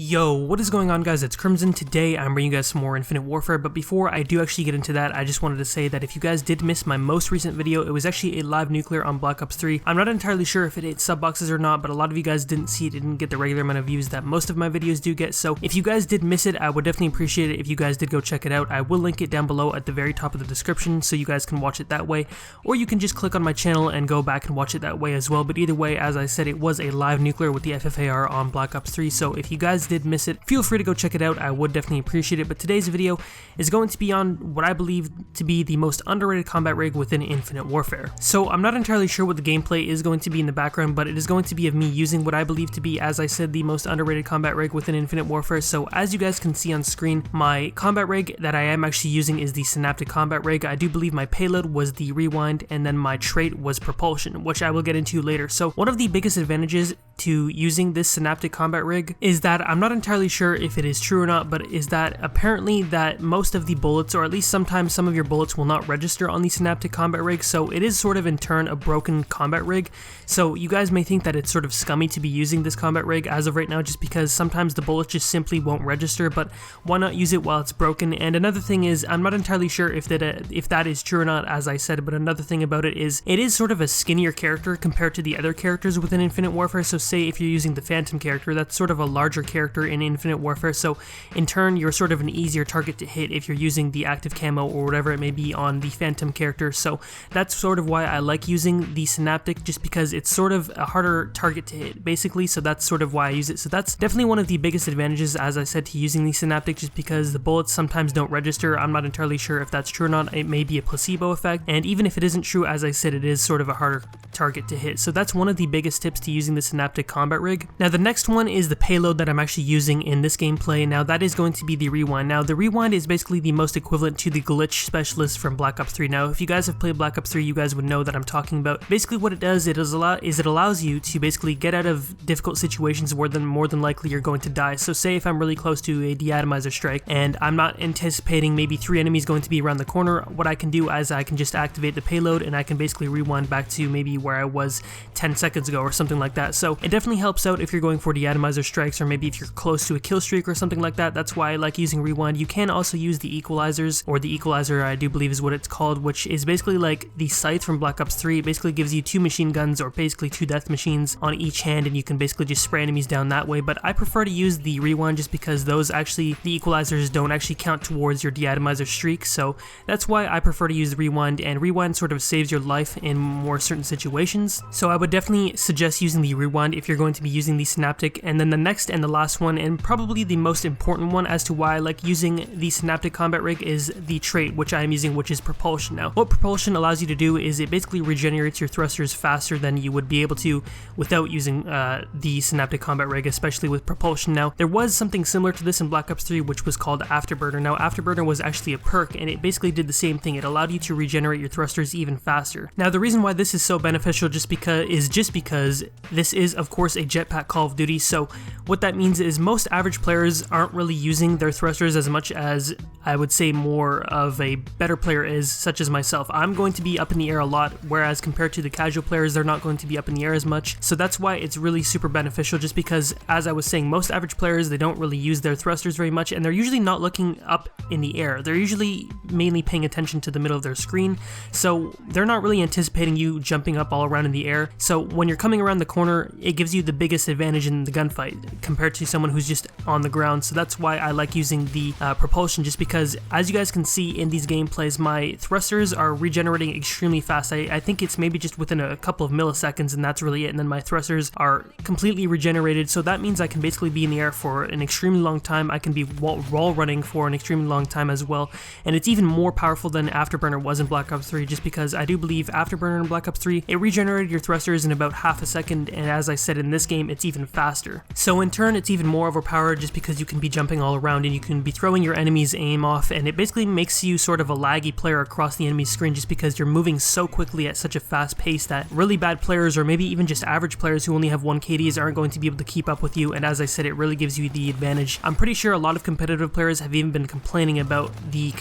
Yo, what is going on, guys? It's Crimson. Today I'm bringing you guys some more Infinite Warfare, but before I do actually get into that, I just wanted to say that if you guys did miss my most recent video, it was actually a live nuclear on Black Ops 3. I'm not entirely sure if it hit sub boxes or not, but a lot of you guys didn't see it, didn't get the regular amount of views that most of my videos do get, so if you guys did miss it, I would definitely appreciate it if you guys did go check it out. I will link it down below at the very top of the description so you guys can watch it that way, or you can just click on my channel and go back and watch it that way as well. But either way, as I said, it was a live nuclear with the FFAR on Black Ops 3, so if you guys did miss it, feel free to go check it out. I would definitely appreciate it. But today's video is going to be on what I believe to be the most underrated combat rig within Infinite Warfare. So I'm not entirely sure what the gameplay is going to be in the background, but it is going to be of me using what I believe to be, as I said, the most underrated combat rig within Infinite Warfare. So as you guys can see on screen, my combat rig that I am actually using is the Synaptic combat rig. I do believe my payload was the rewind, and then my trait was propulsion, which I will get into later. So one of the biggest advantages to using this Synaptic combat rig is that I'm not entirely sure if it is true or not, but is that apparently that most of the bullets, or at least sometimes some of your bullets, will not register on the Synaptic combat rig. So it is sort of in turn a broken combat rig. So you guys may think that it's sort of scummy to be using this combat rig as of right now, just because sometimes the bullets just simply won't register, but why not use it while it's broken? And another thing is, I'm not entirely sure if that is true or not, as I said, but another thing about it is sort of a skinnier character compared to the other characters within Infinite Warfare. So say if you're using the Phantom character, that's sort of a larger character in Infinite Warfare, so in turn you're sort of an easier target to hit if you're using the active camo or whatever it may be on the Phantom character. So that's sort of why I like using the Synaptic, just because it's sort of a harder target to hit basically. So that's sort of why I use it. So that's definitely one of the biggest advantages, as I said, to using the Synaptic, just because the bullets sometimes don't register. I'm not entirely sure if that's true or not. It may be a placebo effect, and even if it isn't true, as I said, it is sort of a harder target to hit. So that's one of the biggest tips to using the Synaptic combat rig. Now the next one is the payload that I'm actually using in this gameplay. Now that is going to be the rewind. Now the rewind is basically the most equivalent to the glitch specialist from Black Ops 3. Now if you guys have played Black Ops 3, you guys would know that I'm talking about. Basically what it does, it allows you to basically get out of difficult situations where more than likely you're going to die. So say if I'm really close to a deatomizer strike and I'm not anticipating maybe 3 enemies going to be around the corner, what I can do is I can just activate the payload and I can basically rewind back to maybe where I was 10 seconds ago or something like that. So it definitely helps out if you're going for deatomizer strikes, or maybe if you're close to a kill streak or something like that. That's why I like using rewind. You can also use the equalizers, or the equalizer I do believe is what it's called, which is basically like the scythe from Black Ops 3. It basically gives you 2 machine guns, or basically 2 death machines on each hand, and you can basically just spray enemies down that way. But I prefer to use the rewind just because the equalizers don't actually count towards your deatomizer streak. So that's why I prefer to use the rewind, and rewind sort of saves your life in more certain situations. So I would definitely suggest using the rewind if you're going to be using the Synaptic. And then the next and the last one, and probably the most important one as to why I like using the Synaptic combat rig, is the trait which I am using, which is propulsion. Now what propulsion allows you to do is it basically regenerates your thrusters faster than you would be able to without using the Synaptic combat rig, especially with propulsion. Now there was something similar to this in Black Ops 3 which was called Afterburner. Now Afterburner was actually a perk, and it basically did the same thing. It allowed you to regenerate your thrusters even faster. Now the reason why this is so beneficial is just because this is of course a jetpack Call of Duty. So what that means is most average players aren't really using their thrusters as much as I would say more of a better player is, such as myself. I'm going to be up in the air a lot, whereas compared to the casual players, they're not going to be up in the air as much. So that's why it's really super beneficial, just because, as I was saying, most average players, they don't really use their thrusters very much, and they're usually not looking up in the air. They're usually mainly paying attention to the middle of their screen, so they're not really anticipating you jumping up all around in the air. So when you're coming around the corner, it gives you the biggest advantage in the gunfight compared to someone who's just on the ground. So that's why I like using the propulsion, just because, as you guys can see in these gameplays, my thrusters are regenerating extremely fast. I think it's maybe just within a couple of milliseconds, and that's really it, and then my thrusters are completely regenerated. So that means I can basically be in the air for an extremely long time. I can be wall running for an extremely long time as well, and it's even more powerful than Afterburner was in Black Ops 3, just because I do believe Afterburner in Black Ops 3, it regenerated your thrusters in about half a second, and as I said, in this game it's even faster. So in turn it's even more overpowered, just because you can be jumping all around and you can be throwing your enemy's aim off, and it basically makes you sort of a laggy player across the enemy's screen, just because you're moving so quickly at such a fast pace that really bad players, or maybe even just average players who only have 1 KDs, aren't going to be able to keep up with you. And as I said, it really gives you the advantage. I'm pretty sure a lot of competitive players have even been complaining about the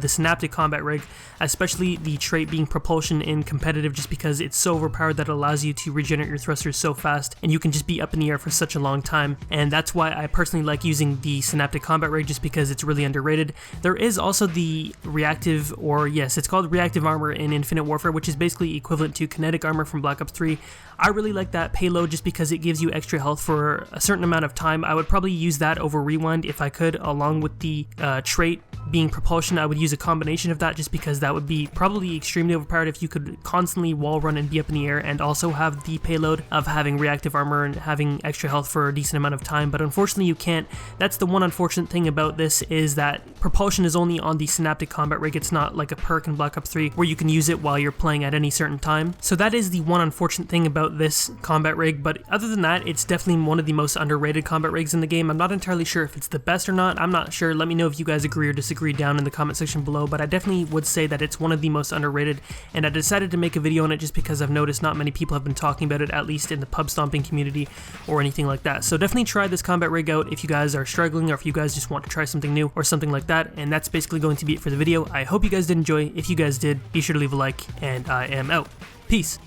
Synaptic combat rig, especially the trait being propulsion in competitive, just because it's so overpowered that it allows you to regenerate your thrusters so fast, and you can just be up in the air for such a long time. And that's why I personally like using the Synaptic Combat Rig, just because it's really underrated. There is also the reactive, or yes, it's called reactive armor in Infinite Warfare, which is basically equivalent to kinetic armor from Black Ops 3. I really like that Payload just because it gives you extra health for a certain amount of time. I would probably use that over Rewind if I could, along with the trait being propulsion. I would use a combination of that just because that would be probably extremely overpowered if you could constantly wall run and be up in the air and also have the payload of having reactive armor and having extra health for a decent amount of time, but unfortunately you can't. That's the one unfortunate thing about this, is that propulsion is only on the Synaptic Combat Rig. It's not like a perk in Black Ops 3 where you can use it while you're playing at any certain time. So that is the one unfortunate thing about this combat rig, but other than that, it's definitely one of the most underrated combat rigs in the game. I'm not entirely sure if it's the best or not. I'm not sure. Let me know if you guys agree or disagree down in the comment section below, but I definitely would say that it's one of the most underrated, and I decided to make a video on it just because I've noticed not many people have been talking about it, at least in the pub stomping community or anything like that. So definitely try this combat rig out if you guys are struggling, or if you guys just want to try something new or something like that. And that's basically going to be it for the video. I hope you guys did enjoy. If you guys did, be sure to leave a like, and I am out. Peace.